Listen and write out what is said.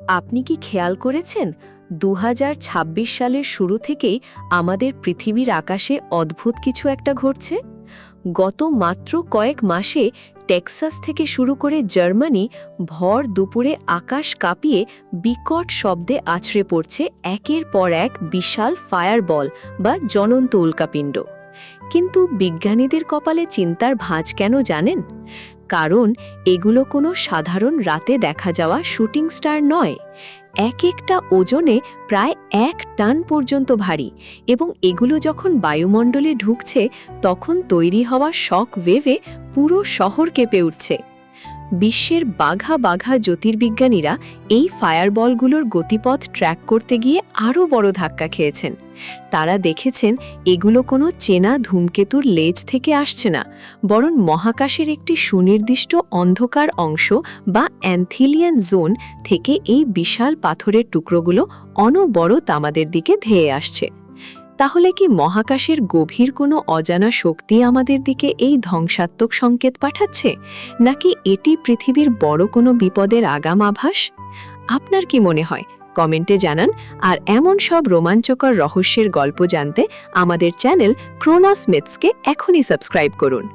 আপনি কি খেয়াল করেছেন ২০২৬ সালের শুরু থেকেই আমাদের পৃথিবীর আকাশে অদ্ভুত কিছু একটা ঘটছে? গত মাত্র কয়েক মাসে টেক্সাস থেকে শুরু করে জার্মানি ভর দুপুরে আকাশ কাঁপিয়ে বিকট শব্দে আছড়ে পড়ছে একের পর এক বিশাল ফায়ারবল বা জ্বলন্ত উল্কাপিণ্ড। কিন্তু বিজ্ঞানীদের কপালে চিন্তার ভাঁজ কেন জানেন? কারণ এগুলো কোনো সাধারণ রাতে দেখা যাওয়া শুটিং স্টার নয়। এক একটা ওজনে প্রায় ১ টন পর্যন্ত ভারী, এবং এগুলো যখন বায়ুমণ্ডলে ঢুকছে তখন তৈরি হওয়া শক ওয়েভে পুরো শহর কেঁপে উঠছে। বিশ্বের বাঘা বাঘা জ্যোতির্বিজ্ঞানীরা এই ফায়ারবলগুলোর গতিপথ ট্র্যাক করতে গিয়ে আরও বড় ধাক্কা খেয়েছেন। তারা দেখেছেন এগুলো কোনো চেনা ধূমকেতুর লেজ থেকে আসছে না, বরং মহাকাশের একটি সুনির্দিষ্ট অন্ধকার অংশ বা অ্যান্থিলিয়ান জোন থেকে এই বিশাল পাথরের টুকরোগুলো অনবরত আমাদের দিকে ধেয়ে আসছে। তাহলে কি মহাকাশের গভীর কোনো অজানা শক্তি আমাদের দিকে এই ধ্বংসাত্মক সংকেত পাঠাচ্ছে, নাকি এটি পৃথিবীর বড় কোনো বিপদের আগাম আভাস? আপনার কি মনে হয়? কমেন্টে জানান। আর এমন সব রোমাঞ্চকর রহস্যের গল্প জানতে আমাদের চ্যানেল ক্রোনস মিথসকে এখনই সাবস্ক্রাইব করুন।